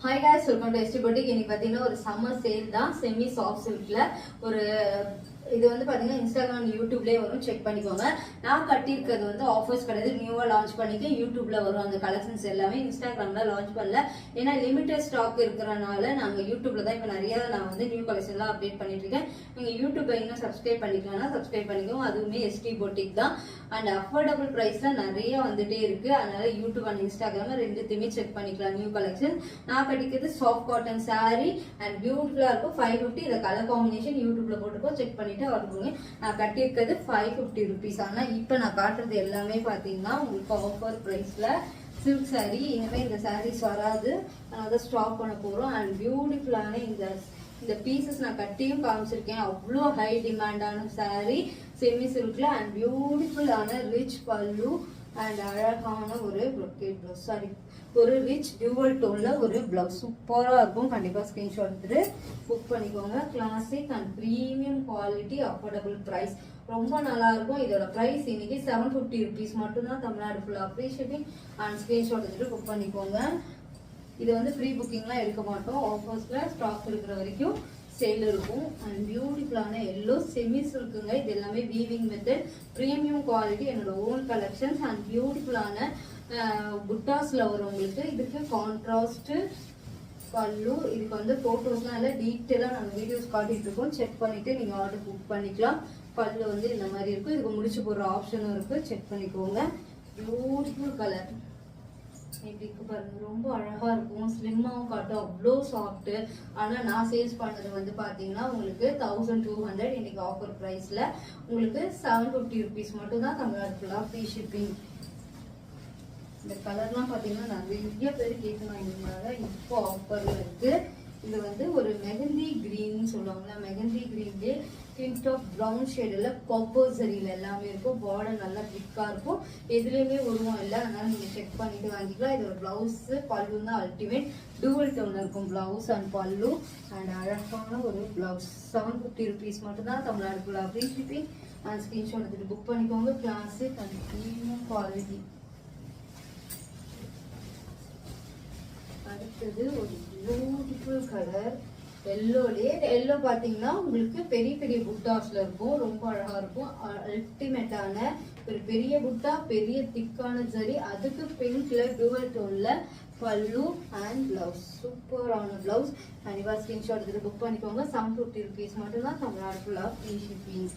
Hi guys, welcome to ST Boutique. இன்னைக்கு பாத்தீங்கன்னா ஒரு சம்மர் சேல் தான் செமி சாஃப்ட் சில்க்ல ஒரு இது வந்து பாத்தீங்கன்னா இன்ஸ்டாகிராம் யூடியூப்லயே வரும், செக் பண்ணிக்கோங்க. நான் கட்டியிருக்கிறது வந்து ஆஃபர்ஸ் கிடையாது, நியூவா லான்ச் பண்ணிக்க யூடியூப்ல வரும். அந்த கலெக்ஷன்ஸ் எல்லாமே இன்ஸ்டாகிராம்ல லான்ச் பண்ணல, ஏன்னா லிமிடெட் ஸ்டாக் இருக்கிறனால நாங்க யூடியூப்ல தான் இப்ப நிறைய நான் வந்து நியூ கலெக்ஷன் எல்லாம் அப்டேட் பண்ணிட்டு இருக்கேன். நீங்க யூடியூப்ல இன்னும் சப்ஸ்கிரைப் பண்ணிக்கலாம்னா சப்ஸ்கிரைப் பண்ணிக்கோங்க. அதுவுமே ST Boutique தான். அண்ட் அஃபோர்டபுள் பிரைஸ்ல நிறைய வந்துட்டே இருக்கு, அதனால யூடியூப் அண்ட் இன்ஸ்டாகிராம் ரெண்டுத்தையுமே செக் பண்ணிக்கலாம். நியூ கலெக்ஷன் நான் கட்டிக்கிறது சாஃப்ட் காட்டன் சாரி அண்ட் பியூட்டிஃபுல்லா இருக்கும். 550 இந்த கலர் காம்பினேஷன் யூடியூப்ல போட்டுக்கோ, செக் பண்ணிட்டு ஆர்டர் பண்ணுங்க. நான் கட்டியிருக்கிறது 550 ருபீஸ். ஆனா இப்ப நான் காட்டுறது எல்லாமே பாத்தீங்கன்னா உங்களுக்கு ஆஃபர் பிரைஸ்ல சில்க் சாரி. இனிமே இந்த சாரீஸ் வராது, அதை ஸ்டாப் பண்ண போறோம். அண்ட் பியூட்டிஃபுல்லான இந்த பீசஸ் நான் கட்டியும் காமிச்சிருக்கேன். அவ்வளோ ஹை டிமாண்டான சாரி செமி சில்க்ல அண்ட் பியூட்டிஃபுல்லான ரிச் பல்லு அண்ட் அழகான ஒரு ப்ரொக்கேட் ப்ளவுஸ், சாரி ஒரு ரிச் டியூவல் டோன்ல ஒரு பிளவுஸ் சூப்பரா இருக்கும். கண்டிப்பா ஸ்கிரீன்ஷாட் எடுத்துட்டு புக் பண்ணிக்கோங்க. Classic and premium quality, affordable price, ரொம்ப நல்லா இருக்கும். இதோட பிரைஸ் இன்னைக்கு 750 ருபீஸ் மட்டும்தான். தமிழ்நாடு ஃபுல்லா ஃப்ரீ ஷிப்பிங். அண்ட் ஸ்கிரீன்ஷாட் எடுத்துட்டு புக் பண்ணிக்கோங்க. இது வந்து ஃப்ரீ புக்கிங்லாம் எடுக்க மாட்டோம், ஆஃபர்ஸ்ல ஸ்டாக் இருக்கிற வரைக்கும் சேல் இருக்கும். அண்ட் பியூட்டிஃபுல்லான எல்லோ செமி சில்க்குங்க. இது எல்லாமே வீவிங் மெத்தட், பிரீமியம் குவாலிட்டி, என்னோட ஓன் கலெக்ஷன்ஸ். அண்ட் பியூட்டிஃபுல்லான புட்டாஸ்ல வரும் உங்களுக்கு. இதுக்கு கான்ட்ராஸ்ட் பல்லு. இதுக்கு வந்து போட்டோஸ்லாம் இல்லை, டீட்டெயிலா நாங்கள் வீடியோஸ் காட்டிட்டு இருக்கோம், செக் பண்ணிட்டு நீங்க ஆர்டர் புக் பண்ணிக்கலாம். பல்லு வந்து இந்த மாதிரி இருக்கும். இதுக்கு முடிச்சு போடுற ஆப்ஷனும் இருக்கு, செக் பண்ணிக்கோங்க. பியூட்டிஃபுல் கலர் எப்படி இருக்கு பாருங்க, ரொம்ப அழகா இருக்கும். ஸ்லிம்மாவும் காட்டும், அவ்வளோ சாஃப்ட். ஆனா நான் சேல்ஸ் பண்ணது வந்து பாத்தீங்கன்னா உங்களுக்கு 1200. இன்னைக்கு ஆஃபர் பிரைஸ்ல உங்களுக்கு 750 ருபீஸ் மட்டும் தான். தமிழ்நாடு ஃபுல்லா ஃப்ரீ ஷிப்பிங். இந்த கலர்லாம் பாத்தீங்கன்னா நிறைய பேர் கேட்கணும், இப்போ ஆஃபர்ல இருக்கு. இது வந்து ஒரு மெஹந்தி கிரீன் சொல்லுவாங்களா, மெஹந்தி கிரீன்லேயே டிண்ட் ஆஃப் ப்ரௌன் ஷேடில் காப்பர் சரியில் எல்லாமே இருக்கும். பார்டர் நல்லா திக்கா இருக்கும், எதுலேயுமே உருவம் இல்லை, அதனால நீங்கள் செக் பண்ணிட்டு வாங்கிக்கலாம். இதோட பிளவுஸ் பல்லு தான் அல்டிமேட், டூவல் டவுன்ல இருக்கும் பிளவுஸ் அண்ட் பல்லு. அண்ட் அழகான ஒரு பிளவுஸ் 750 ருபீஸ் மட்டும்தான். தமிழ்நாடு ஃபுல்லா ஃப்ரீ ஷிப்பிங். அண்ட் ஸ்கிரீன்ஷாட் எடுத்துட்டு புக் பண்ணிக்கோங்க. Classic and premium quality. அடுத்தது ஒரு பியூட்டிஃபுல் கலர் எல்லோலயே. எல்லோ பாத்தீங்கன்னா உங்களுக்கு பெரிய பெரிய புட்டாஸ்ல இருக்கும், ரொம்ப அழகா இருக்கும். அல்டிமேட்டான ஒரு பெரிய புட்டா, பெரிய திக்கான ஜரி, அதுக்கு பிங்க்ல டூவல் டோன்ல பல்லு அண்ட் பிளவுஸ், சூப்பரான பிளவுஸ். கண்டிப்பா ஸ்கிரீன்ஷாட் எடுத்து புக் பண்ணிக்கோங்க. 750 ருபீஸ் மட்டும் தான். தமிழ்நாடு ஃபுல்லா ஃப்ரீ ஷிப்பிங்.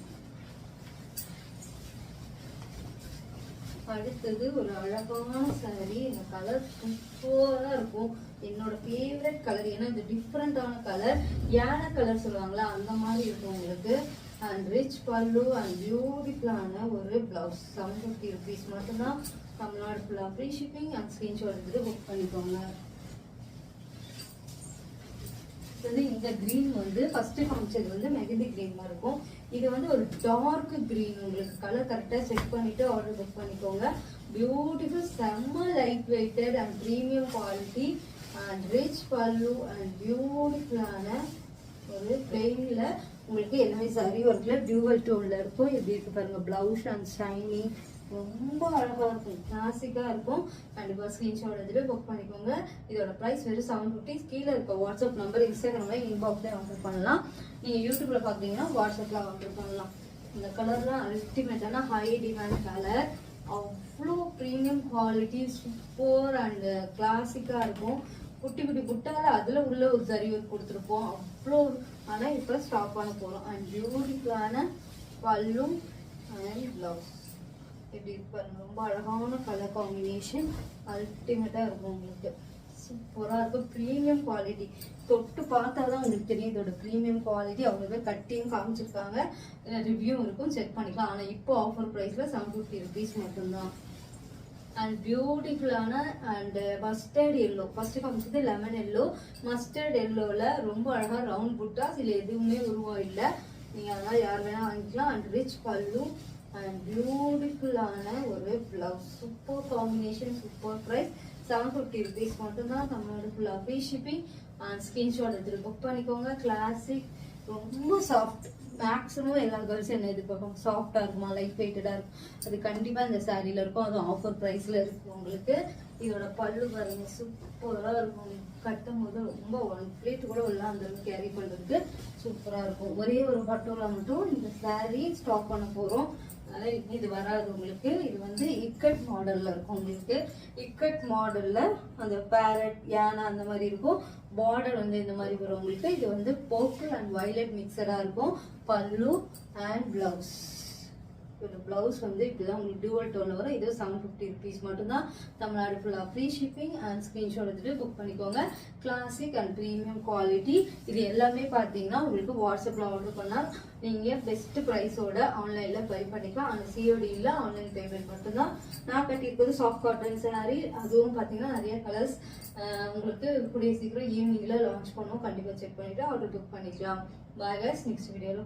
அடுத்தது ஒரு அழகான சாரி. இந்த கலர் சூப்பரா இருக்கும், என்னோட ஃபேவரட் கலர். ஏன்னா இது டிஃப்ரெண்டான கலர், யானை கலர் சொல்லுவாங்களா அந்த மாதிரி இருக்கும் உங்களுக்கு. அண்ட் ரிச் பல்லு அண்ட் பியூட்டிஃபுல்லான ஒரு பிளவுஸ். 750 ருபீஸ் மட்டும்தான். தமிழ்நாடு ஃபுல்லா ஃப்ரீ ஷிப்பிங். அண்ட் ஸ்கிரீன்ஷாட் எடுத்துட்டு புக் பண்ணிக்கோங்க. இந்த கிரீன் வந்து ஃபர்ஸ்ட் காமிச்சது வந்து மெஹந்தி கிரீன் மாதிரி இருக்கும். இது வந்து ஒரு டார்க் கிரீன். உங்களுக்கு கலர் கரெக்டா செக் பண்ணிட்டு ஆர்டர் புக் பண்ணிக்கோங்க. பியூட்டிஃபுல், செம்ம light weighted and premium quality and rich pallu and பியூட்டிஃபுல்லான ஒரு பிளெயின்ல உங்களுக்கு எல்லாமே சரி ஒர்க்ல டியூவல் டோன்ல இருக்கும். எப்படி இருக்கு பாருங்க, பிளவுஸ் அண்ட் ஷைனிங், ரொம்ப அழகா இருக்கும், கிளாசிக்கா இருக்கும். கண்டிப்பா ஸ்கிரீன்ஷாட் எடுத்துட்டு புக் பண்ணிக்கோங்க. இதோட பிரைஸ் வெறும் 750. கீழே இருக்க வாட்ஸ்அப் நம்பர், இன்ஸ்டாகிராம்ல இன்பாக்ஸ்ல ஆர்டர் பண்ணலாம். நீங்க யூடியூப்ல பாத்தீங்கன்னா வாட்ஸ்அப்ல ஆர்டர் பண்ணலாம். இந்த கலர்லாம் அல்டிமேட்டான ஹை டிமாண்ட் கலர், அவ்வளோ பிரீமியம் குவாலிட்டி, சூப்பர் அண்ட் கிளாசிக்கா இருக்கும். குட்டி குட்டி புட்டால அதுல உள்ள ஒரு ஜரி ஒர்க் கொடுத்துருப்போம், அவ்வளோ. ஆனா இப்ப ஸ்டாப் பண்ண போறோம். அண்ட் பியூட்டிஃபுல்லான பல்லு அண்ட் பிளவுஸ். எப்படி இருப்பாரு, ரொம்ப அழகான கலர் காம்பினேஷன், அல்டிமேட்டா இருக்கும் உங்களுக்கு. சூப்பரா இருக்கும், பிரீமியம் குவாலிட்டி. தொட்டு பார்த்தாதான் உங்களுக்கு தெரியும் இதோட பிரீமியம் குவாலிட்டி. அவங்க பேர் கட்டியும் காமிச்சிருக்காங்க, ரிவ்யூ இருக்கும், செக் பண்ணிக்கலாம். ஆனா இப்போ ஆஃபர் பிரைஸ்ல 750 ருபீஸ் மட்டும்தான். அண்ட் பியூட்டிஃபுல்லான அண்ட் மஸ்டர்ட் எல்லோ. ஃபர்ஸ்ட் காமிச்சது லெமன் எல்லோ, மஸ்டர்ட் எல்லோல ரொம்ப அழகா ரவுண்ட் புட்டாஸ், இதுல எதுவுமே உருவம் இல்லை, நீங்க அதனால யார் வேணா வாங்கிக்கலாம். அண்ட் ரிச் பல்லு அண்ட் பியூட்டிஃபுல்லான ஒரு blouse, super combination, super price. 750 rupees மட்டும்தான். தமிழ்நாடு ஃபுல்லா ஃப்ரீ ஷிப்பிங். அண்ட் ஸ்கிரீன்ஷாட் எடுத்துட்டு புக் பண்ணிக்கோங்க. கிளாசிக், ரொம்ப சாஃப்ட். மேக்ஸிமம் எல்லா கேர்ள்ஸும் என்ன எதிர்பார்ப்பாங்க, சாஃப்டா இருக்குமா, லைட் வெயிட்டடா இருக்கும். அது கண்டிப்பா இந்த சாரியில இருக்கும், அதுவும் ஆஃபர் பிரைஸ்ல இருக்கும் உங்களுக்கு. இதோட பல்லு பாருங்க சூப்பரா இருக்கும். கட்டும் போது ரொம்ப 1 plate கூட உள்ள அந்த அளவுக்கு கேரி பண்றதுக்கு சூப்பரா இருக்கும். ஒரே ஒரு பட்டோலா மட்டும் இந்த saree ஸ்டாப் பண்ண போறோம். அதனால இது வராது உங்களுக்கு. இது வந்து இக்கட் மாடல்ல இருக்கும். உங்களுக்கு இக்கட் மாடல்ல அந்த பேரட் யானை அந்த மாதிரி இருக்கும். பார்டர் வந்து இந்த மாதிரி வரும் உங்களுக்கு. இது வந்து பர்பிள் அண்ட் வயலட் மிக்சடா இருக்கும். பல்லு அண்ட் பிளவுஸ். இதோட பிளவுஸ் வந்து இப்படிதான் உங்களுக்கு டியூவல் டோன்ல வரும். இது 750 rupees மட்டும்தான். தமிழ்நாடு ஃபுல்லா ஃப்ரீ ஷிப்பிங் அண்ட் ஸ்கிரீன்ஷாட் எடுத்துட்டு புக் பண்ணிக்கோங்க. Classic and premium quality. இது எல்லாமே பார்த்தீங்கன்னா உங்களுக்கு வாட்ஸ்அப்ல ஆர்டர் பண்ணா நீங்க பெஸ்ட் ப்ரைஸோட ஆன்லைன்ல பை பண்ணிக்கலாம். அந்த சிஓடி இல்ல, ஆன்லைன் பேமெண்ட் மட்டும்தான். நான் கட்டியிருக்கிறது சாஃப்ட் காட்டன் saree. அதுவும் பார்த்தீங்கன்னா நிறைய கலர்ஸ் உங்களுக்கு கூடிய சீக்கிரம் ஈவினிங்ல லான்ச் பண்ணுவோம். கண்டிப்பா செக் பண்ணிட்டு ஆர்டர் புக் பண்ணிக்கலாம். பாய் கைஸ், நெக்ஸ்ட் வீடியோல